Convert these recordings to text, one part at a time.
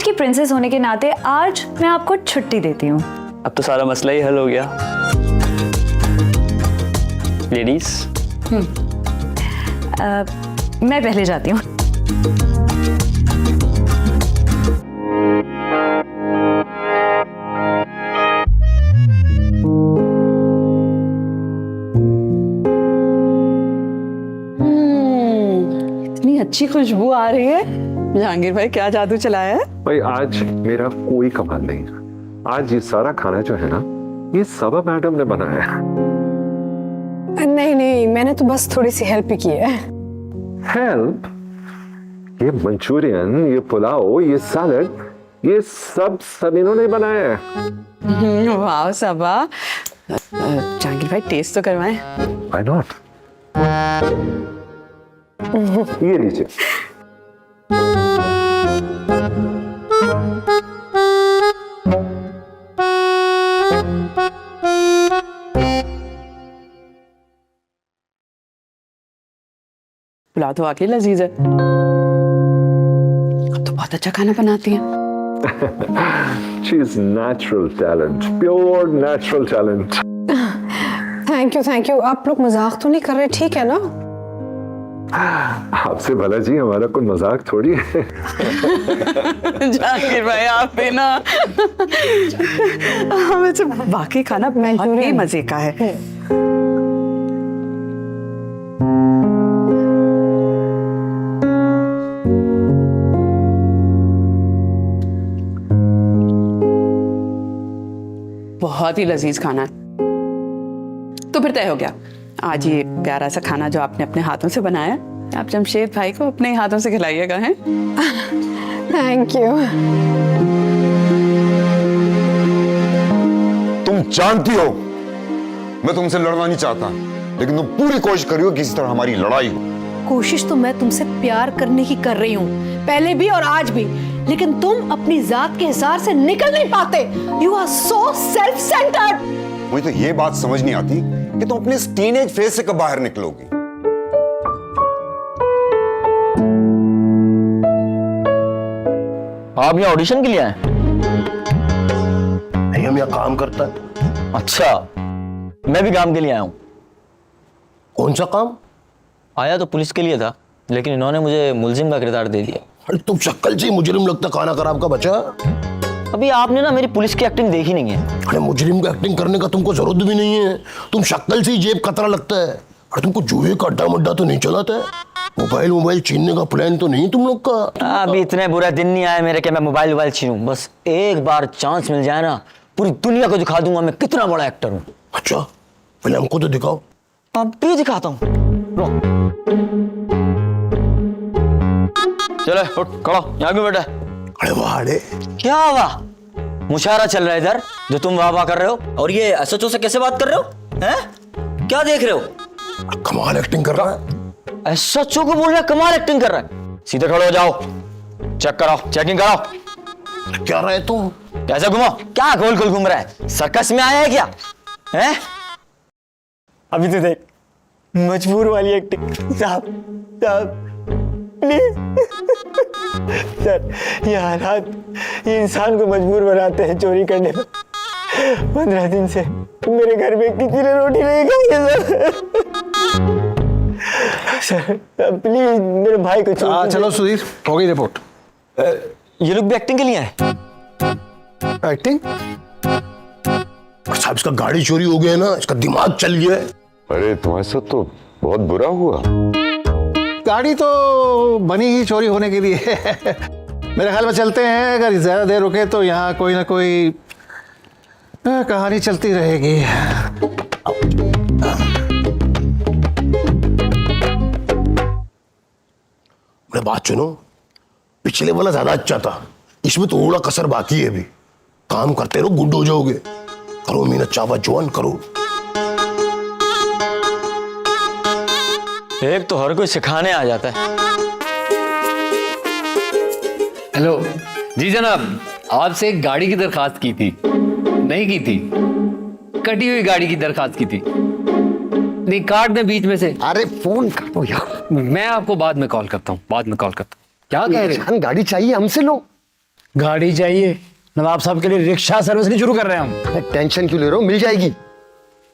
की प्रिंसेस होने के नाते आज मैं आपको छुट्टी देती हूँ। अब तो सारा मसला ही हल हो गया। लेडीज, मैं पहले जाती हूँ। इतनी अच्छी खुशबू आ रही है। जहांगीर भाई क्या जादू चलाया है? भाई आज मेरा कोई कमाल नहीं है। आज ये सारा खाना जो है ना, ये सबा मैडम ने बनाया है। नहीं नहीं, मैंने तो बस थोड़ी सी हेल्प ही की है। हेल्प? ये मंचूरियन, ये पुलाव, ये सैलड, ये सब इन्होंने बनाया है। वाह सबा। जहांगीर भाई टेस्ट तो करवाएं। Why not? ये लीजिए। पुलाव तो वाकई लजीज है। अब तो बहुत अच्छा खाना बनाती है। She is natural talent, pure natural talent. Thank you. आप लोग मजाक तो नहीं कर रहे, ठीक है ना? आपसे भला जी, हमारा कोई मजाक थोड़ी है। जहांगीर भाई आप भी ना। हमें तो बाकी खाना बहुत ही मजे का है। बहुत ही लजीज खाना है। तो फिर तय हो गया, आज ये प्यारा सा खाना जो आपने अपने हाथों से बनाया, आप जमशेद भाई को अपने हाथों से खिलाइएगा। हैं? Thank you. तुम जानती हो मैं तुमसे लड़ना नहीं चाहता, लेकिन तुम पूरी कोशिश करी हो किसी तरह हमारी लड़ाई हो। कोशिश तो मैं तुमसे प्यार करने की कर रही हूँ, पहले भी और आज भी, लेकिन तुम अपनी जात के हिसाब से निकल नहीं पाते। You are so self centred. मुझे तो ये बात समझ नहीं आती कि तुम अपने इस टीनेज फेज से कब बाहर निकलोगी। आप यहाँ ऑडिशन के लिए आए? नहीं, हम यहाँ काम करता है। अच्छा, मैं भी काम के लिए आया हूँ। कौन सा काम? आया तो पुलिस के लिए था, लेकिन इन्होंने मुझे मुलजिम का किरदार दे दिया। अरे तुम शक्ल से मुजरिम लगता, खाना खराब का बचा। अभी आपने ना मेरी पुलिस की एक्टिंग देखी नहीं है। अरे मुजरिम का एक्टिंग करने का तुमको जरूरत भी नहीं है। तुम शक्ल से ही जेब कतरा लगता है। अरे तुमको जुए का अड्डा मड्डा तो नहीं चलाता है? मोबाइल छीनने का प्लान तो नहीं तुम लोग का? अभी इतने बुरा दिन नहीं आए मेरे कि मैं मोबाइल छीनूं। बस एक बार चांस मिल जाए ना, पूरी दुनिया को दिखा दूंगा मैं कितना बड़ा एक्टर हूँ। अच्छा, पहले हमको तो दिखाओ। अब भी दिखाता हूँ। चलो उठ, खड़ा, यहाँ क्यों बैठा? अरे वाह, अरे क्या हुआ? मुशायरा चल रहा है इधर, जो तुम वाह वाह कर रहे हो, और ये एसएचओ से कैसे बात कर रहे हो? हैं? क्या देख रहे हो? कमाल एक्टिंग कर रहा है। एसएचओ को बोल रहा है कमाल एक्टिंग कर रहा है? सीधे खड़े हो जाओ, चेक कराओ, चेकिंग कराओ। क्या रहे तुम? कैसे घूमो? क्या गोल गोल घूम रहा है? सर्कस में आया है क्या? हैं? अभी तो देख, मजबूर वाली एक्टिंग। साहब प्लीज। सर, ये हालात ये इंसान को मजबूर बनाते हैं चोरी करने में। 15 दिन से मेरे घर में किसी ने रोटी नहीं खाई है सर। प्लीज मेरे भाई को छोड़। चलो सुधीर, हो गई रिपोर्ट। ये लोग भी एक्टिंग के लिए आए। एक्टिंग? साहब इसका गाड़ी चोरी हो गया है ना, इसका दिमाग चल गया है। अरे तुम्हारे साथ तो बहुत बुरा हुआ। गाड़ी तो बनी ही चोरी होने के लिए। मेरे ख्याल में चलते हैं, अगर ज्यादा देर रुके तो यहाँ कोई ना कोई कहानी चलती रहेगी। मेरी बात सुनो, पिछले वाला ज्यादा अच्छा था, इसमें थोड़ा कसर बाकी है। अभी काम करते रहो, गुड हो जाओगे। करो मेहनत, चावा जवान करो। एक तो हर कोई सिखाने आ जाता है। हेलो जी जनाब, आपसे एक गाड़ी की दरखास्त की थी। नहीं की थी, कटी हुई गाड़ी की दरखास्त की थी। नहीं, काट दें बीच में से। अरे फोन काटो यार। मैं आपको बाद में कॉल करता हूँ, बाद में कॉल करता हूँ। क्या कह रहे हैं? गाड़ी चाहिए हमसे लो। गाड़ी चाहिए, नवाब साहब के लिए रिक्शा सर्विस नहीं शुरू कर रहे हैं हम। टेंशन क्यों ले रहे हो, मिल जाएगी।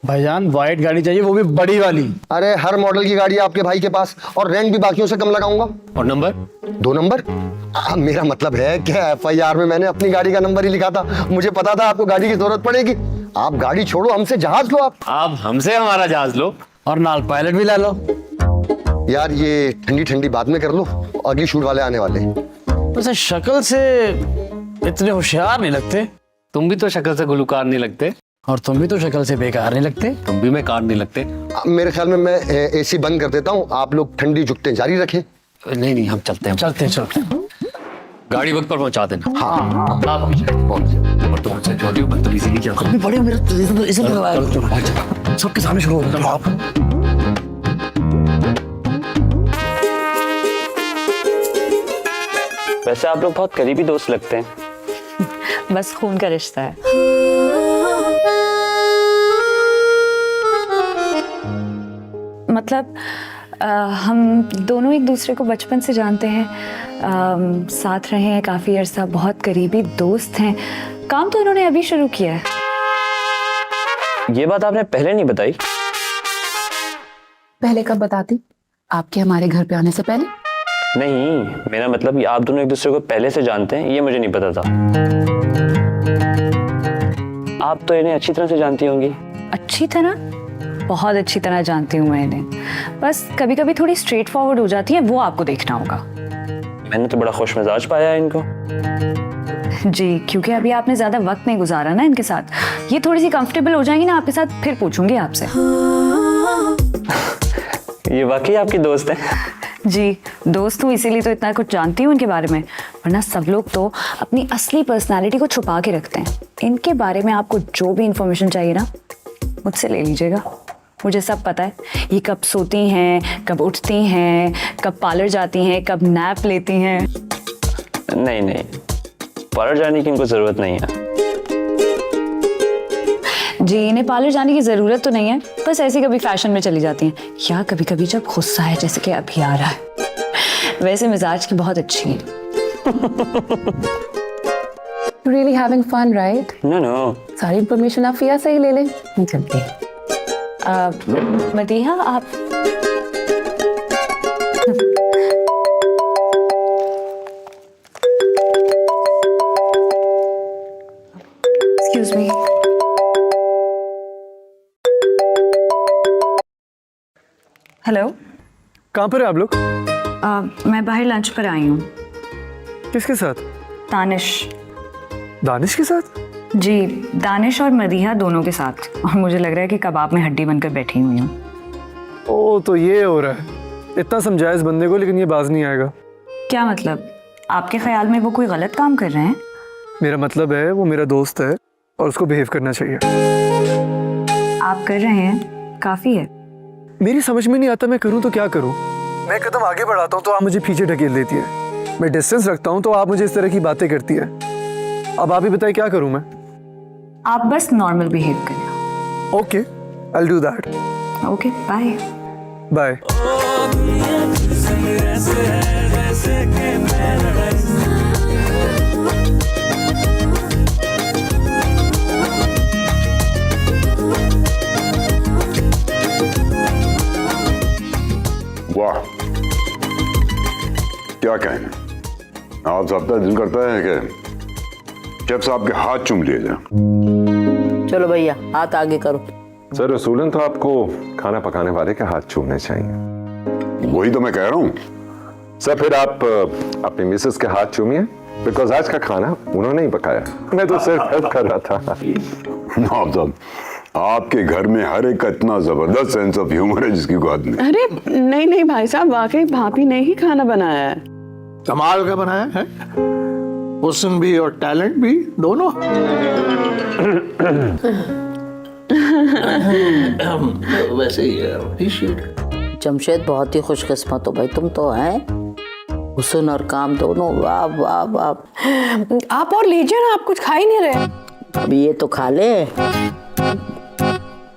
भाईजान वाइट गाड़ी चाहिए, वो भी बड़ी वाली। अरे हर मॉडल की गाड़ी है आपके भाई के पास, और रेंट भी बाकियों से कम लगाऊंगा। और नंबर? 2 नंबर? मेरा मतलब है कि FIR में मैंने अपनी गाड़ी का नंबर ही लिखा था। मुझे पता था आपको गाड़ी की जरूरत पड़ेगी। आप गाड़ी छोड़ो, हमसे जहाज लो। आप हमसे हमारा जहाज लो और नाल पायलट भी ला लो। यार ये ठंडी ठंडी बात में कर लो, अगली शूट वाले आने वाले। वैसे शक्ल से इतने होशियार नहीं लगते। तुम भी तो शक्ल से गुलूकार नहीं लगते। और तुम भी तो शक्ल से बेकार नहीं लगते। तुम भी मैं कार नहीं लगते। मेरे ख्याल में मैं AC बंद कर देता हूँ, आप लोग ठंडी जुगतें जारी रखें। नहीं नहीं, हम चलते हैं। चलते। गाड़ी वक्त पर पहुंचा देना। हाँ आप और तुमसे छोटी बदतमीजी नहीं क्या बड़े मेरा सबके सामने शुरू हो गया। वैसे आप लोग बहुत करीबी दोस्त लगते हैं। बस खून का रिश्ता है। मतलब हम दोनों एक दूसरे को बचपन से जानते हैं, साथ रहे हैं काफ़ी अरसा, बहुत करीबी दोस्त हैं। काम तो उन्होंने अभी शुरू किया है। ये बात आपने पहले नहीं बताई। पहले कब बताती? आपके हमारे घर पे आने से पहले? नहीं, मेरा मतलब कि आप दोनों एक दूसरे को पहले से जानते हैं, ये मुझे नहीं पता था। आप तो इन्हें अच्छी तरह से जानती होंगी। अच्छी तरह? बहुत अच्छी तरह जानती हूँ मैं इन्हें। बस कभी कभी थोड़ी स्ट्रेट फॉरवर्ड हो जाती है, वो आपको देखना होगा। मैंने तो बड़ा खुश मिजाज पाया है इनको। जी, क्योंकि अभी आपने ज्यादा वक्त नहीं गुजारा ना इनके साथ। ये थोड़ी सी कंफर्टेबल हो जाएंगी ना आपके साथ, फिर पूछूंगी आपसे। ये वाकई आपकी दोस्त है? जी, दोस्त हूँ, इसीलिए तो इतना कुछ जानती हूँ इनके बारे में। वरना सब लोग तो अपनी असली पर्सनालिटी को छुपा के रखते हैं। इनके बारे में आपको जो भी इंफॉर्मेशन चाहिए ना, मुझसे ले लीजिएगा। मुझे सब पता है। ये कब सोती हैं, कब उठती हैं, कब पार्लर जाती हैं, कब नैप लेती हैं। नहीं, पार्लर जाने की इनको जरूरत नहीं है। जी, इन्हें पार्लर जाने की जरूरत तो नहीं है, बस ऐसे कभी फैशन में चली जाती हैं, या कभी कभी जब गुस्सा है, जैसे कि अभी आ रहा है। वैसे मिजाज की बहुत अच्छी है। Really having fun, right? No. सारी इंफॉर्मेशन आप फिया से ही ले लें। चलते हैं। मदीहा, आप एक्सक्यूज मी। हेलो, कहाँ पर है आप लोग? मैं बाहर लंच पर आई हूँ। किसके साथ? दानिश। दानिश के साथ? जी, दानिश और मदीहा दोनों के साथ। और मुझे लग रहा है कि कबाब में हड्डी बनकर बैठी हुई हूँ। ओ, तो ये हो रहा है। इतना समझाया इस बंदे को, लेकिन ये बाज नहीं आएगा। क्या मतलब? आपके ख्याल में वो कोई गलत काम कर रहे हैं? मेरा मतलब है वो मेरा दोस्त है और उसको बिहेव करना चाहिए। आप कर रहे हैं, काफी है। मेरी समझ में नहीं आता मैं करूं तो क्या करूं। मैं कदम आगे बढ़ाता हूं तो आप मुझे पीछे ढकेल देती है। मैं डिस्टेंस रखता हूं तो आप मुझे इस तरह की बातें करती है। अब आप ही बताइए क्या करूं मैं? आप बस नॉर्मल बिहेव करें। Okay, I will do that. Okay, bye. Bye. वाह, क्या कहने। आप सबका दिल करता है कि शेफ साहब के हाथ चूम लिए जाए। चलो भैया, हाथ आगे करो। सर, रसूलन तो आपको खाना पकाने वाले के हाथ चूमने चाहिए। वही तो मैं कह रहा हूँ। सर, फिर आप अपनी मिसेस के हाथ चूमिए, बिकॉज आज का खाना उन्होंने ही पकाया। मैं तो सिर्फ हेल्प कर रहा था। नवाब साहब, आपके घर में हर एक का इतना जबरदस्त सेंस ऑफ ह्यूमर है जिसकी कोई हद नहीं। अरे नहीं भाई साहब, वाकई भाभी ने ही खाना बनाया है। कमाल का बनाया है, हुस्न भी और टैलेंट भी, दोनों। वैसे ही जमशेद बहुत ही खुशकिस्मत हो भाई, तुम तो हैं हुस्न और काम दोनों। वाह वाह वाह। आप और लीजिए ना, आप कुछ खा ही नहीं रहे। अभी ये तो खा ले।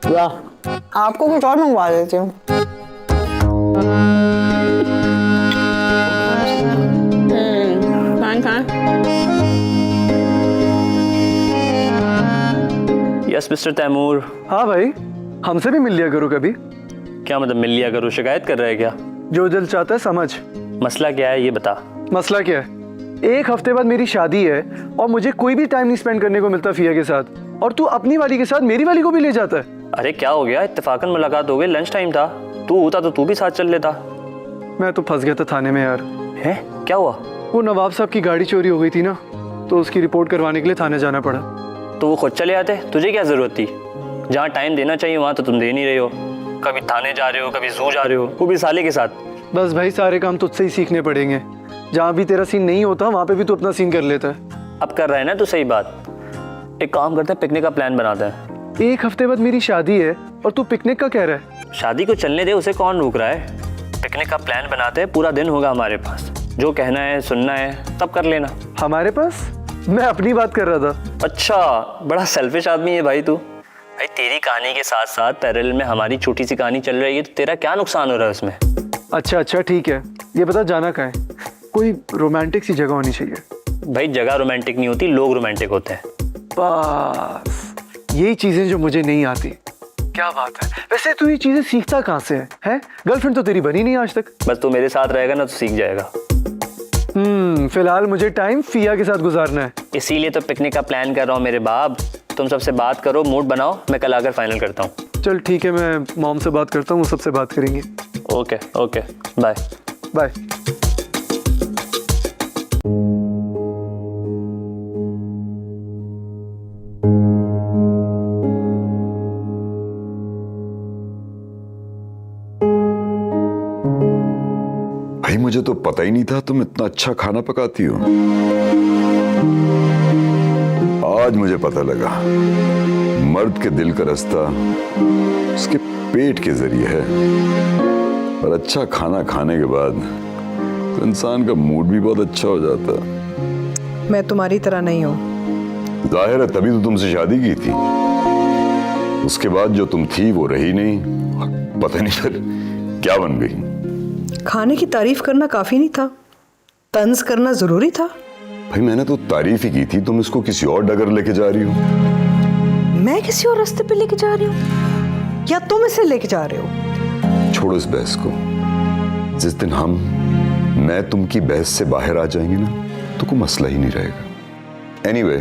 वाह, आपको कुछ और मंगवा देती हूँ। खान मिस्टर तैमूर। हाँ भाई, हमसे भी मिल लिया करो कभी। क्या मतलब मिल लिया करो? शिकायत कर रहा है क्या? जो दिल चाहता है समझ। मसला क्या है ये बता। मसला क्या है? 1 हफ्ते बाद मेरी शादी है और मुझे कोई भी टाइम नहीं स्पेंड करने को मिलता फिया के साथ, और तू अपनी वाली के साथ मेरी वाली को भी ले जाता है। अरे क्या हो गया? इत्तेफाकन मुलाकात हो गई, लंच टाइम था, तू होता तो तू भी साथ चल लेता। मैं तो फंस गया था थाने में यार। है? क्या हुआ? वो नवाब साहब की गाड़ी चोरी हो गई थी ना, तो उसकी रिपोर्ट करवाने के लिए थाने जाना पड़ा। तो वो खुद चले आते, तुझे क्या जरूरत थी? जहाँ टाइम देना चाहिए वहाँ तो तुम दे नहीं रहे हो। कभी थाने जा रहे हो, कभी जू जा रहे हो, वो भी साले के साथ। बस भाई, सारे काम तुझसे ही सीखने पड़ेंगे। जहाँ भी तेरा सीन नहीं होता वहाँ पे भी तू अपना सीन कर लेता है। अब कर रहा है ना तू सही बात। एक काम करते हैं, पिकनिक का प्लान बनाते हैं। 1 हफ्ते बाद मेरी शादी है और तू पिकनिक का कह रहा है? शादी को चलने दे, उसे कौन रोक रहा है? पिकनिक का प्लान बनाते हैं, पूरा दिन होगा हमारे पास, जो कहना है सुनना है तब कर लेना। हमारे पास? मैं अपनी बात कर रहा था। अच्छा, बड़ा सेल्फिश आदमी है भाई तू। भाई तेरी कहानी के साथ साथ पैरेलल में हमारी छोटी सी कहानी चल रही है, तो तेरा क्या नुकसान हो रहा है उसमें? अच्छा ठीक है, ये बता जाना कहाँ है? कोई रोमांटिक सी जगह होनी चाहिए। भाई जगह रोमांटिक नहीं होती, लोग रोमांटिक होते हैं। बस यही चीजें जो मुझे नहीं आती। क्या बात है, वैसे तू ये चीजें सीखता कहाँ से है? गर्लफ्रेंड तो तेरी बनी नहीं आज तक। बस तू मेरे साथ रहेगा ना तो सीख जाएगा। फिलहाल मुझे टाइम फिया के साथ गुजारना है, इसीलिए तो पिकनिक का प्लान कर रहा हूँ मेरे बाप। तुम सबसे बात करो, मूड बनाओ, मैं कल आकर फाइनल करता हूँ। चल ठीक है, मैं मॉम से बात करता हूँ, वो सबसे बात करेंगे। Okay bye bye. भाई मुझे तो पता ही नहीं था तुम इतना अच्छा खाना पकाती हो। आज मुझे पता लगा मर्द के दिल का रास्ता उसके पेट के जरिए है, और अच्छा खाना खाने के बाद तो इंसान का मूड भी बहुत अच्छा हो जाता है। मैं तुम्हारी तरह नहीं हूँ। जाहिर है, तभी तो तुमसे शादी की थी। उसके बाद जो तुम थी वो रही नहीं, पता नहीं फिर क्या बन गई। खाने की तारीफ करना काफी नहीं था, तंज करना जरूरी था। भाई मैंने तो तारीफ ही की थी, तुम इसको किसी और डगर लेके जा रही हो। मैं किसी और रास्ते पे लेके जा रही हूँ या तुम इसे लेके जा रहे हो? छोड़ो इस बहस को। जिस दिन मैं तुम की बहस से बाहर आ जाएंगे ना, तो कोई मसला ही नहीं रहेगा। एनीवे,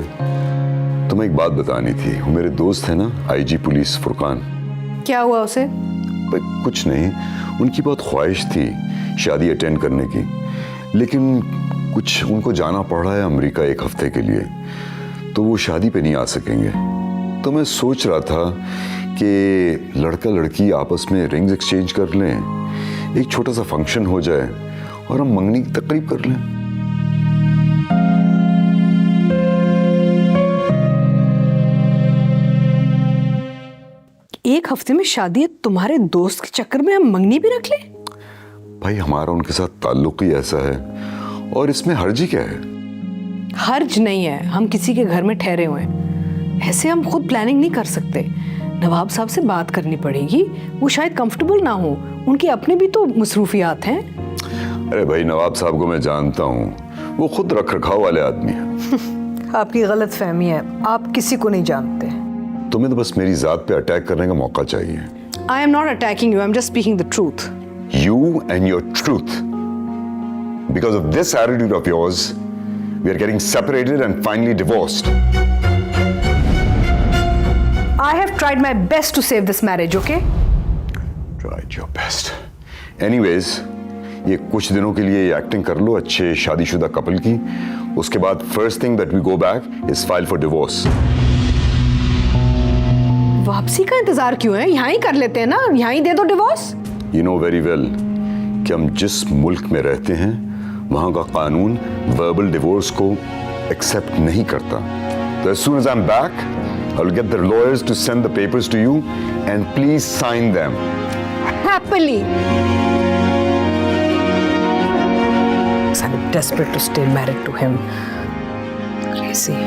तुम्हें एक बात बतानी थी। वो मेरे दोस्त है ना, आईजी पुलिस फुरकान। क्या हुआ उसे? भाई कुछ नहीं, उनकी बहुत ख्वाहिश थी शादी अटेंड करने की, लेकिन कुछ उनको जाना पड़ रहा है अमेरिका 1 हफ्ते के लिए, तो वो शादी पे नहीं आ सकेंगे। तो मैं सोच रहा था कि लड़का लड़की आपस में रिंग्स एक्सचेंज कर लें, एक छोटा सा फंक्शन हो जाए और हम मंगनी की तकरीब कर लें। 1 हफ्ते में शादी है, तुम्हारे दोस्त के चक्कर में हम मंगनी भी रख लें? भाई हमारा उनके साथ ताल्लुक ही ऐसा है, और इसमें हर्जी क्या है? हर्ज नहीं है, हम किसी के घर में ठहरे हुए हैं, ऐसे हम खुद प्लानिंग नहीं कर सकते। नवाब साहब से बात करनी पड़ेगी, वो शायद कंफर्टेबल ना हो, उनके अपने भी तो मसरूफियात हैं। अरे भाई नवाब साहब को मैं जानता हूँ, वो खुद रख रखाव वाले आदमी हैं। आपकी गलत फहमी है, आप किसी को नहीं जानते। तुम्हें तो बस मेरी जात पे अटैक करने का मौका चाहिए। I am not attacking you, I am just speaking the truth. You and your truth. Because of this attitude of yours, we are getting separated and finally divorced. I have tried my best to save this marriage, okay? Tried your best. Anyways, ये कुछ दिनों के लिए acting कर लो अच्छे शादीशुदा couple की, उसके बाद first thing that we go back is file for divorce. वापसी का इंतजार क्यों है? यहाँ ही कर लेते हैं ना, यहाँ ही दे दो divorce. You know very well कि हम जिस मुल्क में रहते हैं वहाँ का कानून verbal divorce को accept नहीं करता। So as soon as I'm back, I'll get the lawyers to send the papers to you and please sign them. Happily. I'm desperate to stay married to him. Crazy.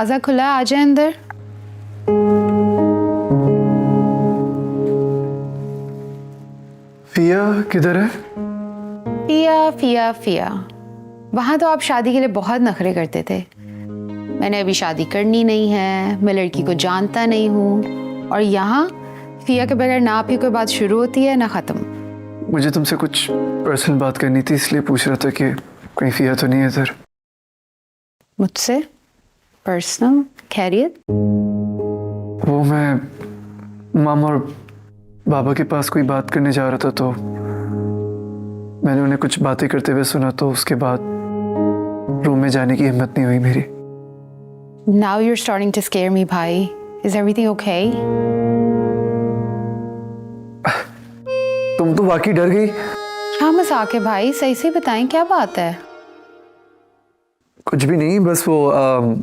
दरवाजा खुला है, आ जाए अंदर। फिया किधर है? फिया फिया फिया, वहां तो आप शादी के लिए बहुत नखरे करते थे। मैंने अभी शादी करनी नहीं है, मैं लड़की को जानता नहीं हूँ, और यहाँ फिया के बगैर ना आपकी कोई बात शुरू होती है ना खत्म। मुझे तुमसे कुछ पर्सनल बात करनी थी, इसलिए पूछ रहा था कि कहीं फिया तो नहीं है इधर। मुझसे पर्सनल? खैरियत? वो मैं मामा और बाबा के पास कोई बात करने जा रहा था, तो मैंने उन्हें कुछ बातें करते हुए सुना, तो उसके बाद रूम में जाने की हिम्मत नहीं हुई मेरी। Now you're starting to scare me, भाई। Is everything okay? तुम तो वाकई डर गई। क्या मजाक है भाई, सही से बताएं क्या बात है? कुछ भी नहीं, बस वो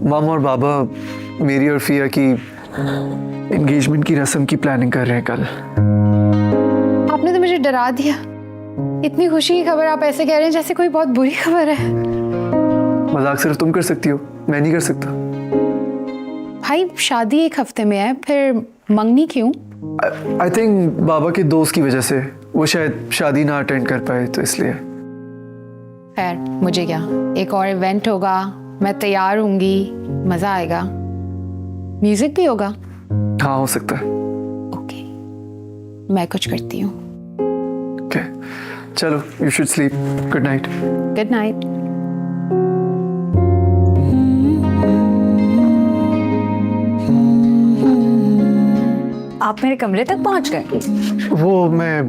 मामा और बाबा मेरी और फिया की एंगेजमेंट की रस्म की प्लानिंग कर रहे हैं कल। आपने तो मुझे डरा दिया। इतनी खुशी की खबर आप ऐसे कह रहे हैं जैसे कोई बहुत बुरी खबर है। मजाक सिर्फ तुम कर सकती हो, मैं नहीं कर सकता। भाई शादी एक हफ्ते में है, फिर मंगनी क्यों? आई थिंक बाबा के दोस्त की वजह से, वो शायद शादी ना अटेंड कर पाए, तो इसलिए। खैर मुझे क्या, एक और इवेंट होगा, मैं तैयार होंगी, मजा आएगा, म्यूजिक भी होगा। हाँ हो सकता है। ओके, मैं कुछ करती हूँ। ओके चलो, you should sleep. Good night. Good night. आप मेरे कमरे तक पहुंच गए? वो मैं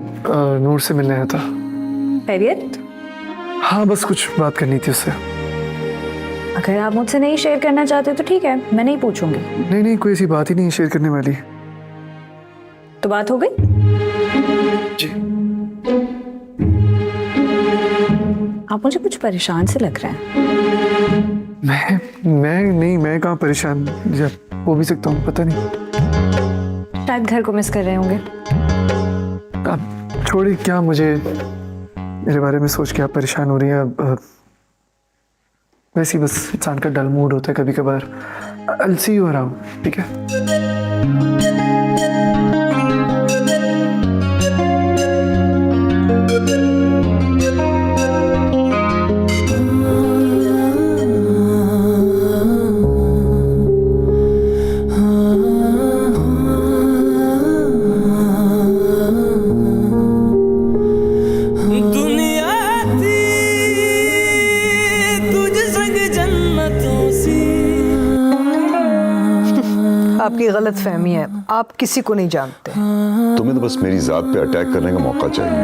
नूर से मिलने आया था। खैरियत? हाँ बस कुछ बात करनी थी उससे। अगर आप मुझसे नहीं शेयर करना चाहते तो ठीक है, मैं नहीं पूछूंगी। नहीं नहीं, कोई ऐसी बात ही नहीं शेयर करने वाली। तो बात हो गई? जी। आप मुझे कुछ परेशान से लग रहे हैं। मैं कहाँ परेशान हो भी सकता हूँ, पता नहीं। शायद घर को मिस कर रहे होंगे। आप छोड़िए, क्या मुझे मेरे बारे में सोच के आप परेशान हो रही हैं? वैसे ही बस इंसान का डल मूड होता है कभी कभार। I'll see you around, ठीक है? आपकी गलत फहमी है, आप किसी को नहीं जानते। तुम्हें तो बस मेरी जात पे अटैक करने का मौका चाहिए।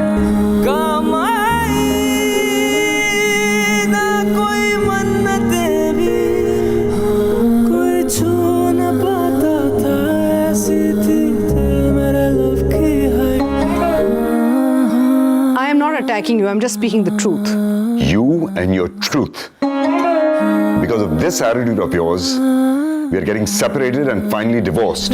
कोई मन्नतें भी कोई छू न पाता था, ऐसी थी मेरे लव की I am not attacking you, I'm just speaking the truth. You and your truth. Because of this attitude of yours, we are getting separated and finally divorced.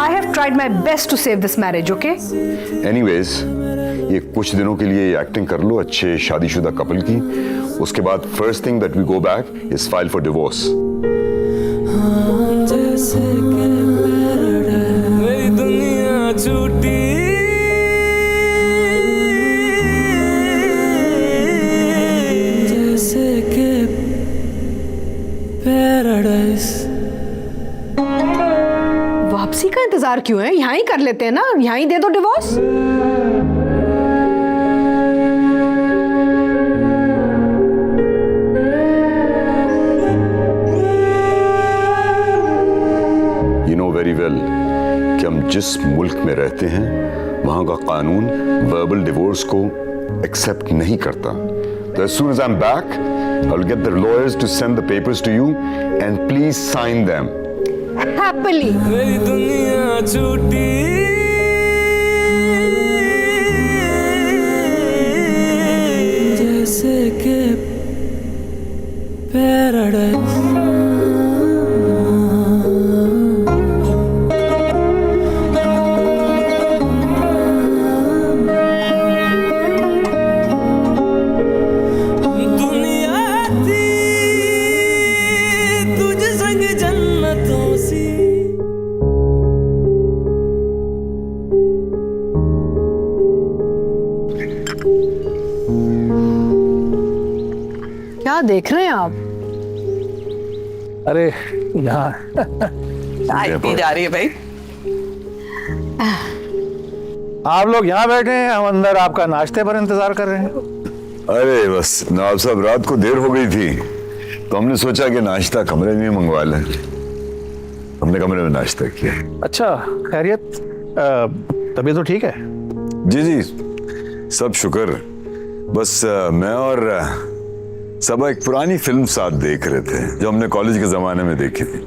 I have tried my best to save this marriage, okay? Anyways, ये कुछ दिनों के लिए acting कर लो अच्छे शादीशुदा couple की। उसके बाद first thing that we go back is file for divorce. मेरी दुनिया छूटी, जैसे के पैराडाइज। वापसी का इंतजार क्यों है? यहाँ ही कर लेते हैं ना, यहाँ ही दे दो divorce. You know very well कि हम जिस मुल्क में रहते हैं वहाँ का कानून वर्बल डिवोर्स को एक्सेप्ट नहीं करता। So as soon as I'm back, I'll get the lawyers to send the papers to you and please sign them. Happily. मेरी दुनिया छूटी जैसे के पैराडाइज। क्या देख रहे हैं आप? अरे यहाँ चाय पी जा रही है भाई। आप लोग यहाँ बैठे हैं, हम अंदर आपका नाश्ते पर इंतजार कर रहे हैं। अरे बस नवाब साहब, रात को देर हो गई थी तो हमने सोचा कि नाश्ता कमरे में मंगवा लें। हमने कमरे में नाश्ता किया। अच्छा, खैरियत? तबीयत तो ठीक है? जी जी, सब शुक्र। बस मैं और सबा एक पुरानी फिल्म साथ देख रहे थे जो हमने कॉलेज के जमाने में देखी थी।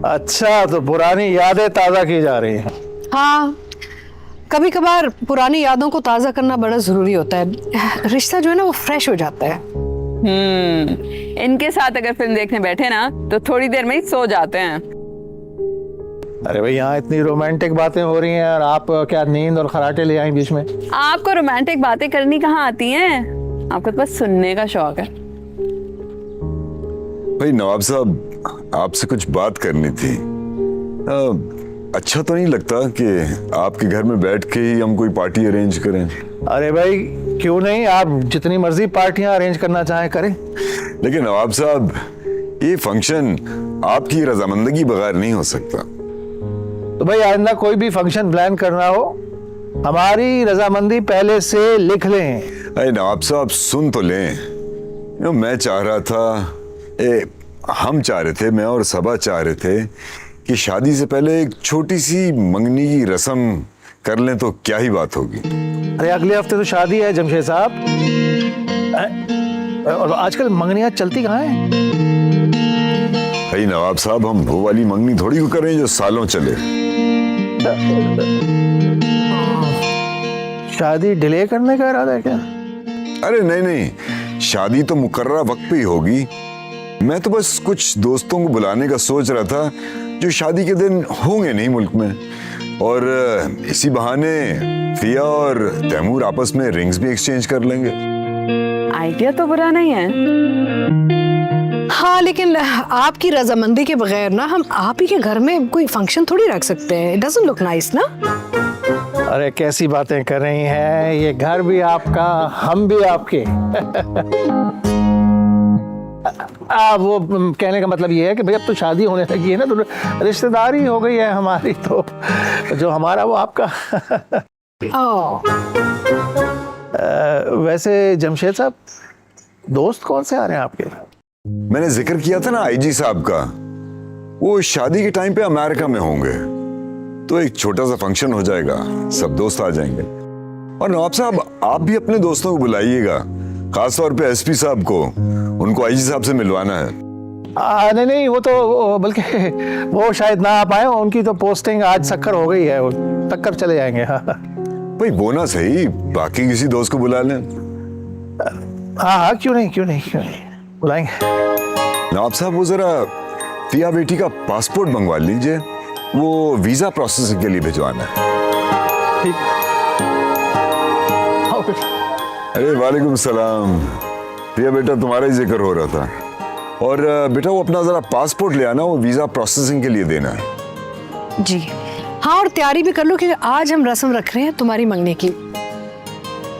अच्छा, तो पुरानी यादें ताज़ा की जा रही हैं। हाँ, कभी कभार पुरानी यादों को ताज़ा करना बड़ा ज़रूरी होता है। रिश्ता जो है ना वो फ्रेश हो जाता है। इनके साथ अगर फिल्म देखने बैठे ना तो थोड़ी देर में ही सो जाते हैं। अरे भाई, यहाँ इतनी रोमांटिक बातें हो रही हैं और आप क्या नींद और खराटे ले आई बीच में? आपको रोमांटिक बातें करनी कहाँ आती हैं? आपको तो बस सुनने का शौक है। भाई नवाब साहब, आपसे कुछ बात करनी थी। अच्छा तो नहीं लगता कि आपके घर में बैठ के ही हम कोई पार्टी अरेंज करें? अरे भाई क्यों नहीं, आप जितनी मर्जी पार्टियां अरेंज करना चाहें करें। लेकिन नवाब साहब, ये फंक्शन आपकी रजामंदगी बगैर नहीं हो सकता। तो भाई आइंदा कोई भी फंक्शन प्लान करना हो, हमारी रजामंदी पहले से लिख लें। अरे नवाब साहब सुन तो लें। मैं चाह रहा था, हम चाह रहे थे, मैं और सबा चाह रहे थे कि शादी से पहले एक छोटी सी मंगनी की रस्म कर लें तो क्या ही बात होगी। अरे अगले हफ्ते तो शादी है जमशेद साहब, और आजकल मंगनियां चलती कहाँ हैं? भाई नवाब साहब, हम वो वाली मंगनी थोड़ी को करें जो सालों चले। शादी डिले करने का इरादा है क्या? अरे नहीं नहीं, शादी तो मुकर्रर वक्त पे ही होगी। मैं तो बस कुछ दोस्तों को बुलाने का सोच रहा था जो शादी के दिन होंगे नहीं मुल्क में, और इसी बहाने फिया और तैमूर आपस में रिंग्स भी एक्सचेंज कर लेंगे। आइडिया तो बुरा नहीं है। हाँ, लेकिन आपकी रजामंदी के बगैर ना हम आप ही के घर में कोई फंक्शन थोड़ी रख सकते हैं। इट डजंट लुक नाइस ना। अरे कैसी बातें कर रही हैं, ये घर भी आपका, हम भी आपके। वो कहने का मतलब ये है कि भाई अब तो शादी होने लगी है ना, तो रिश्तेदारी हो गई है हमारी, तो जो हमारा वो आपका। वैसे जमशेद साहब, दोस्त कौन से आ रहे हैं आपके? मैंने जिक्र किया था ना आईजी साहब का, वो शादी के टाइम पे अमेरिका में होंगे, तो एक छोटा सा फंक्शन हो जाएगा, सब दोस्त आ जाएंगे। और नवाब साहब, आप भी अपने दोस्तों को बुलाइएगा, खासतौर पे एसपी साहब को, उनको आईजी साहब से मिलवाना है। नहीं नहीं, वो तो बल्कि वो शायद ना आ पाए, उनकी तो पोस्टिंग आज सक्कर हो गई है, वो तक्कर चले जाएंगे। हाँ भाई वो ना सही, बाकी किसी दोस्त को बुला लें। हाँ, क्यों नहीं बुलाएंगे। नवाब साहब, वो जरा फिया बेटी का पासपोर्ट मंगवा लीजिए, वो वीजा प्रोसेसिंग के लिए भिजवाना है। अरे वालेकुम सलाम। फिया बेटा, तुम्हारा ही जिक्र हो रहा था। और बेटा वो अपना जरा पासपोर्ट ले आना, वो वीजा प्रोसेसिंग के लिए देना है। जी हाँ, और तैयारी भी कर लो क्योंकि आज हम रस्म रख रहे हैं तुम्हारी मंगने की।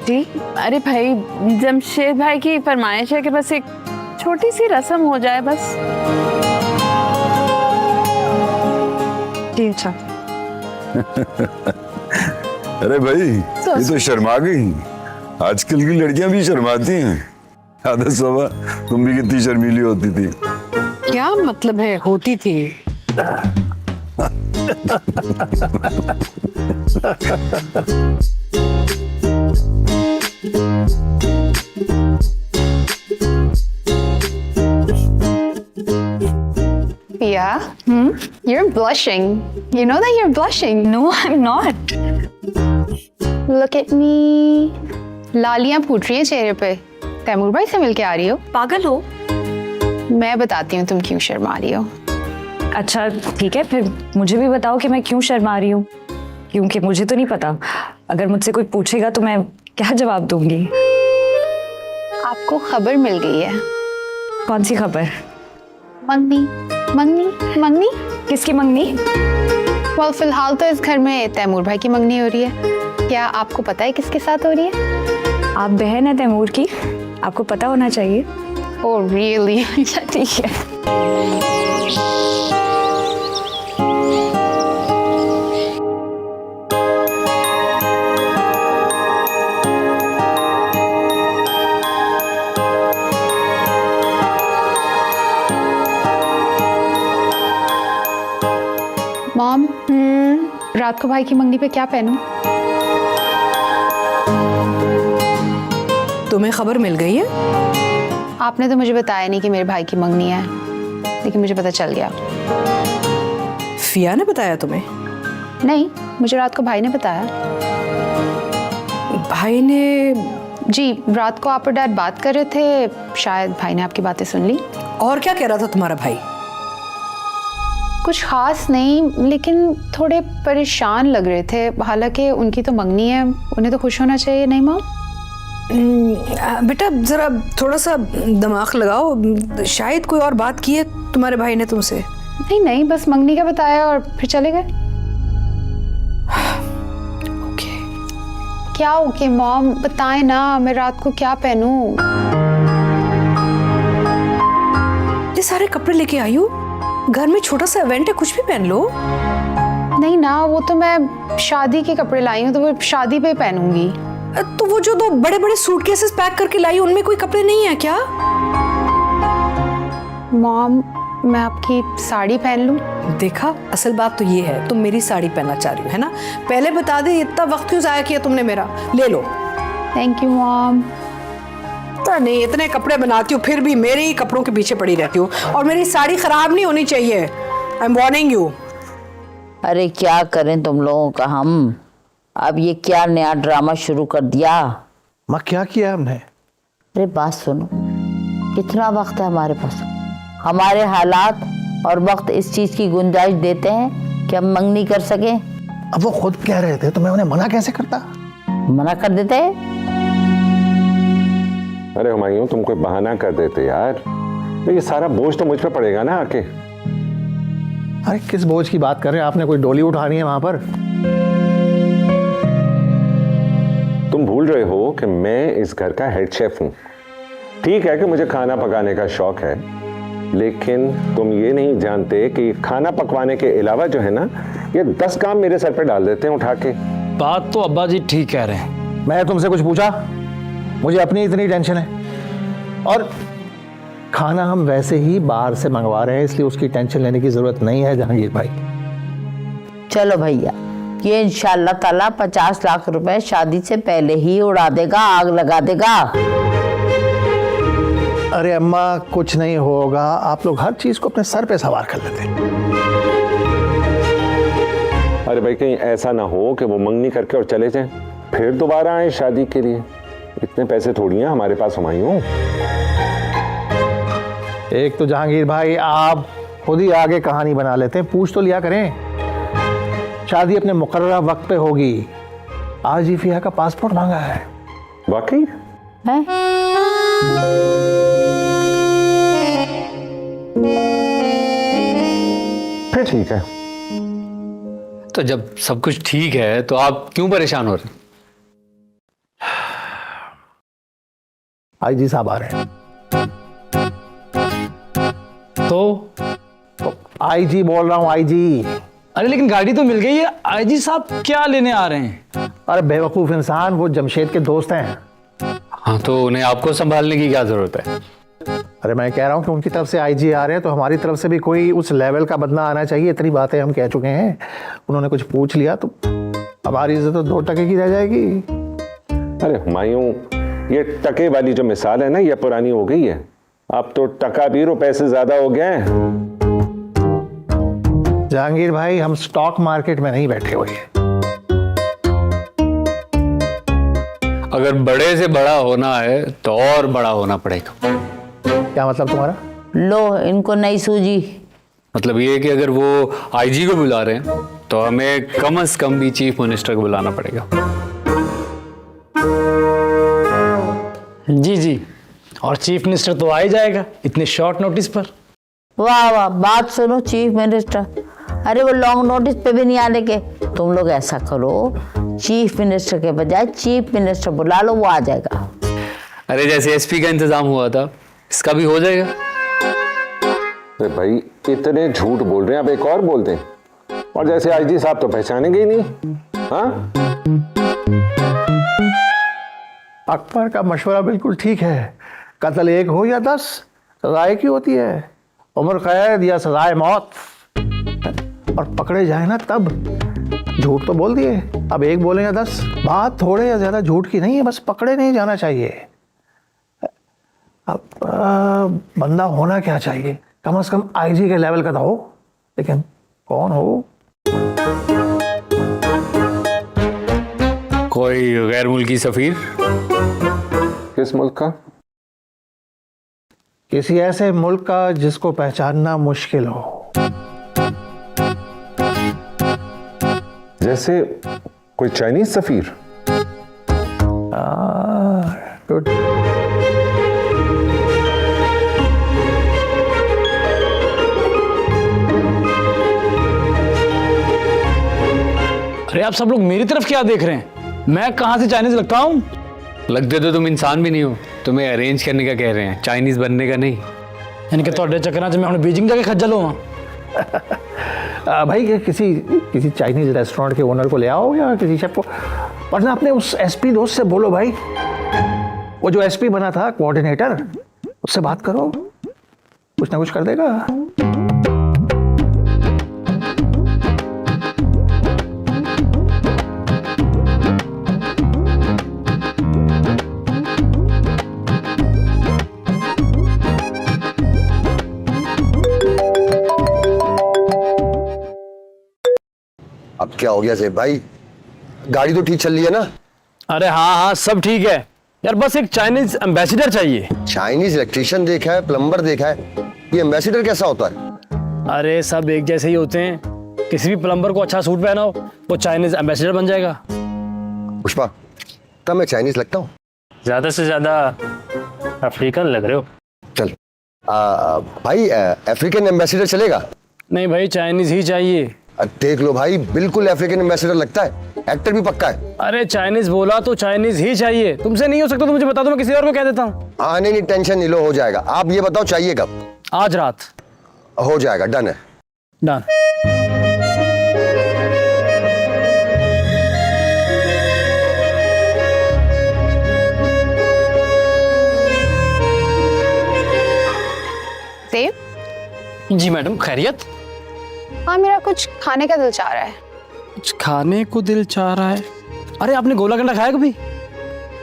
जी अरे भाई, जमशेद भाई की फरमाइश है कि बस एक छोटी सी रस्म हो जाए बस। जी अच्छा। अरे भाई, ये तो शर्मा गई। आजकल की लड़कियां भी शर्माती हैं। आदत सोबा, तुम भी कितनी शर्मीली होती थी। क्या मतलब है होती थी? Pia, you're blushing. You know that you're blushing. No, I'm not. Look at me. लालियां फूट रही हैं चेहरे पे। तैमूर भाई से मिलके आ रही हो? पागल हो? मैं बताती हूँ तुम क्यों शर्मा रही हो। अच्छा ठीक है, फिर मुझे भी बताओ कि मैं क्यों शर्मा रही हूँ, क्योंकि मुझे तो नहीं पता। अगर मुझसे कोई पूछेगा तो मैं क्या जवाब दूंगी? आपको खबर मिल गई है। कौन सी खबर? मंगनी मंगनी मंगनी। किसकी मंगनी? well, फिलहाल तो इस घर में तैमूर भाई की मंगनी हो रही है। क्या आपको पता है किसके साथ हो रही है? आप बहन है तैमूर की, आपको पता होना चाहिए। Oh really? अच्छा ठीक है। मॉम, रात को भाई की मंगनी पे क्या पहनूं? तुम्हें खबर मिल गई है? आपने तो मुझे बताया नहीं कि मेरे भाई की मंगनी है, लेकिन मुझे पता चल गया। फिया ने बताया तुम्हें? नहीं, मुझे रात को भाई ने बताया। भाई ने? जी, रात को आप और डैड बात कर रहे थे, शायद भाई ने आपकी बातें सुन ली। और क्या कह रहा था तुम्हारा भाई? कुछ खास नहीं, लेकिन थोड़े परेशान लग रहे थे। हालांकि उनकी तो मंगनी है, उन्हें तो खुश होना चाहिए, नहीं माँ? बेटा जरा थोड़ा सा दिमाग लगाओ, शायद कोई और बात की है तुम्हारे भाई ने तुमसे। नहीं नहीं, बस मंगनी का बताया और फिर चले गए। ओके। क्या ओके मॉम, बताएं ना मैं रात को क्या पहनूं? ये सारे कपड़े लेके आई हो, घर में छोटा सा इवेंट है, कुछ भी पहन लो। नहीं ना, वो तो मैं शादी के कपड़े लाई हूँ, तो वो शादी पे पहनूंगी। तो वो जो 2 बड़े बड़े सूटकेसेस पैक करके लाई, उनमें कोई कपड़े नहीं है क्या? मॉम, मैं आपकी साड़ी पहन लूं? देखा, असल बात तो ये है, तुम मेरी साड़ी पहनना चाह रही हो, है ना? पहले बता दे, इतना वक्त क्यों जाया किया तुमने मेरा? ले लो। Thank you mom. पता नहीं, इतने कपड़े बनाती हो फिर भी मेरे ही कपड़ों के पीछे पड़ी रहती हो, और मेरी साड़ी खराब नहीं होनी चाहिए। I am warning you. अरे क्या करें तुम लोगों का हम? अब ये क्या नया ड्रामा शुरू कर दिया? माँ क्या किया हमने? अरे बात सुनो, कितना वक्त है हमारे पास? हमारे हालात और वक्त इस चीज की गुंजाइश देते हैं कि हम मंगनी कर सके। अब वो खुद कह रहे थे तो मैं उन्हें मना कैसे करता? मना कर देते? अरे हुमायूं, तुम कोई बहाना कर देते यार, तो ये सारा बोझ तो मुझ पे पड़ेगा ना आके। अरे किस बोझ की बात कर रहे हैं? आपने कोई डोली उठानी है वहां पर? तुम भूल रहे हो कि मैं इस घर का हेड शेफ हूं। ठीक है कि मुझे खाना पकाने का शौक है, लेकिन तुम ये नहीं जानते कि खाना पकवाने के अलावा जो है ना, ये 10 काम मेरे सर पे डाल देते हैं उठा के। बात तो अब्बा जी ठीक कह रहे हैं। मैं तुमसे कुछ पूछा? मुझे अपनी इतनी टेंशन है, और खाना हम वैसे ही बाहर से मंगवा रहे हैं, इसलिए उसकी टेंशन लेने की जरूरत नहीं है जहांगीर भाई। चलो भैया, ये इंशाल्लाह ताला 50 लाख रुपए शादी से पहले ही उड़ा देगा, आग लगा देगा। अरे अम्मा, कुछ नहीं होगा, आप लोग हर चीज को अपने सर पे सवार कर लेते हैं। अरे भाई, कहीं ऐसा ना हो कि वो मंगनी करके और चले जाएं, फिर दोबारा आए शादी के लिए। इतने पैसे थोड़ी हैं हमारे पास हुमायूं। एक तो जहांगीर भाई आप खुद ही आगे कहानी बना लेते हैं, पूछ तो लिया करें। शादी अपने मुकर्ररा वक्त पे होगी। आज ही फिया का पासपोर्ट मांगा है। वाकई है? फिर ठीक है। तो जब सब कुछ ठीक है तो आप क्यों परेशान हो रहे? आईजी साहब आ रहे हैं। तो आईजी बोल रहा हूँ, आईजी। अरे लेकिन गाड़ी तो मिल गई है, आईजी साहब क्या लेने आ रहे हैं? अरे बेवकूफ इंसान, वो जमशेद के दोस्त हैं। हाँ, तो उन्हें आपको संभालने की क्या जरूरत है? अरे मैं कह रहा हूँ कि उनकी तरफ से आईजी आ रहे हैं, तो हमारी तरफ से भी कोई उस लेवल का बंदा आना चाहिए। इतनी बातें हम कह चुके हैं, उन्होंने कुछ पूछ लिया तो हमारी इज्जत तो 2 टके की रह जाएगी। अरे हुमायूं, ये टके वाली जो मिसाल है ना, ये पुरानी हो गई है। अब तो टका भी रुपए से ज्यादा हो गया है। जहांगीर भाई, हम स्टॉक मार्केट में नहीं बैठे हुए हैं। अगर बड़े से बड़ा होना है तो और बड़ा होना पड़ेगा। क्या मतलब तुम्हारा? लो, इनको नहीं सूझी। मतलब ये कि अगर वो आईजी को बुला रहे हैं तो हमें कम से कम भी चीफ मिनिस्टर को बुलाना पड़ेगा। जी जी, और चीफ मिनिस्टर तो आ ही जाएगा इतने शॉर्ट नोटिस पर। वाह वाह, बात सुनो चीफ मिनिस्टर। अरे वो लॉन्ग नोटिस पे भी नहीं आने के। तुम लोग ऐसा करो, चीफ मिनिस्टर के बजाय चीफ मिनिस्टर बुला लो, वो आ जाएगा। अरे जैसे एसपी का इंतजाम हुआ था, इसका भी हो जाएगा। अरे भाई, इतने झूठ बोल रहे हैं, अब एक और बोल दें। और जैसे आईजी साहब तो पहचानेंगे ही नहीं। हाँ, अकबर का मशवरा बिल्कुल ठीक है। कत्ल 1 हो या 10, सजा एक ही होती है, उम्र कैद या सजाए मौत। और पकड़े जाए ना तब। झूठ तो बोल दिए, अब 1 बोले या 10, बात थोड़े या ज्यादा झूठ की नहीं है, बस पकड़े नहीं जाना चाहिए। अब बंदा होना क्या चाहिए? कम से कम आईजी के लेवल का तो हो, लेकिन कौन हो? कोई गैर मुल्की सफीर। किस मुल्क का? किसी ऐसे मुल्क का जिसको पहचानना मुश्किल हो। जैसे कोई चाइनीज सफीर। गुड। अरे आप सब लोग मेरी तरफ क्या देख रहे हैं? मैं कहाँ से चाइनीज लगता हूँ? लगते तो तुम इंसान भी नहीं हो। तुम्हें अरेंज करने का कह रहे हैं, चाइनीज बनने का नहीं। यानी कि थोड़े चक्कर में हमने बीजिंग जाके खज्जल हुआ। भाई किसी चाइनीज रेस्टोरेंट के ओनर को ले आओ या किसी शेफ को, वरना अपने उस एसपी दोस्त से बोलो भाई, वो जो एसपी बना था कोऑर्डिनेटर, उससे बात करो, कुछ ना कुछ कर देगा। अब क्या हो गया जेब भाई? गाड़ी तो ठीक चल रही है ना? अरे हाँ हाँ, सब ठीक है यार, बस एक चाइनीज एम्बेसडर चाहिए। चाइनीज इलेक्ट्रिशियन देखा है, प्लम्बर देखा है, ये एम्बेसडर कैसा होता है? अरे सब एक जैसे ही होते हैं। किसी भी प्लम्बर को अच्छा सूट पहनाओ, वो चाइनीज एम्बेसडर बन जाएगा। पुष्पा, तब मैं चाइनीज लगता हूँ? ज्यादा से ज्यादा अफ्रीकन लग रहे हो। चल भाई, अफ्रीकन एम्बेसडर चलेगा? नहीं भाई, चाइनीज ही चाहिए। देख लो भाई, बिल्कुल अफ्रीकन एम्बेसडर लगता है, एक्टर भी पक्का है। अरे चाइनीज बोला तो चाइनीज ही चाहिए। तुमसे नहीं हो सकता तो मुझे बता दो, मैं किसी और को कह देता हूँ। हाँ नहीं, टेंशन नहीं लो, हो जाएगा। आप ये बताओ चाहिए कब? आज रात। हो जाएगा, डन है। डन। देव? जी मैडम, खैरियत? हाँ, मेरा कुछ खाने का दिल चाह रहा है। कुछ खाने को दिल चाह रहा है? अरे आपने गोला कंडा खाया कभी?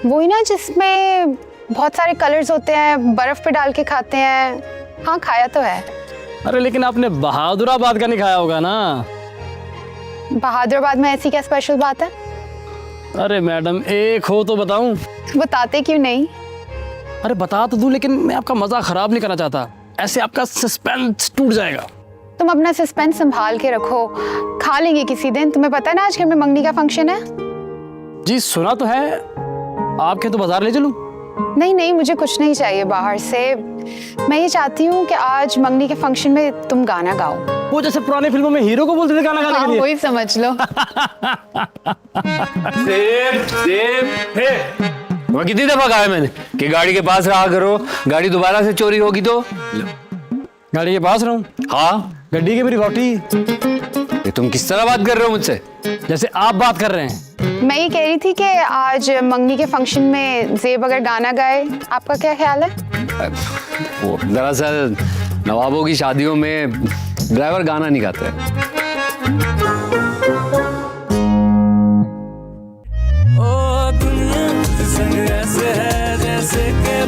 वही ना जिसमें बहुत सारे कलर्स होते हैं, बर्फ पे डाल के खाते हैं। हाँ, खाया तो है। अरे लेकिन आपने बहादुराबाद का नहीं खाया होगा ना? बहादुराबाद में ऐसी क्या स्पेशल बात है? अरे मैडम, एक हो तो बताऊं? बताते क्यों नहीं? अरे बता तो दूं, लेकिन मैं आपका मजा खराब नहीं करना चाहता। ऐसे आपका सस्पेंस टूट जाएगा। तुम अपना सस्पेंस संभाल के रखो, खा लेंगे किसी दिन। तुम्हें पता है ना आज घर में मंगनी का फंक्शन है? जी सुना तो है। आपके तो बाजार ले चलूं? नहीं नहीं, मुझे कुछ नहीं चाहिए बाहर से। मैं ये चाहती हूँ कि आज मंगनी के फंक्शन में तुम गाना गाओ। वो जैसे पुरानी फिल्मों में हीरो को बोलते थे गाना गाने के लिए। वही समझ लो। मैं कितनी दफा कहा है मैंने कि गाड़ी के पास रहा करो, गाड़ी दोबारा से चोरी होगी तो। गाड़ी के पास रहूं? हाँ, गड्डी की मेरी रोटी। ये तुम किस तरह बात कर रहे हो मुझसे? जैसे आप बात कर रहे हैं। मैं ये कह रही थी कि आज मंगनी के फंक्शन में ज़ेब अगर गाना गाए, आपका क्या ख्याल है? वो दरअसल नवाबों की शादियों में ड्राइवर गाना नहीं गाते। ओ दुनिया संग ऐसे है जैसे के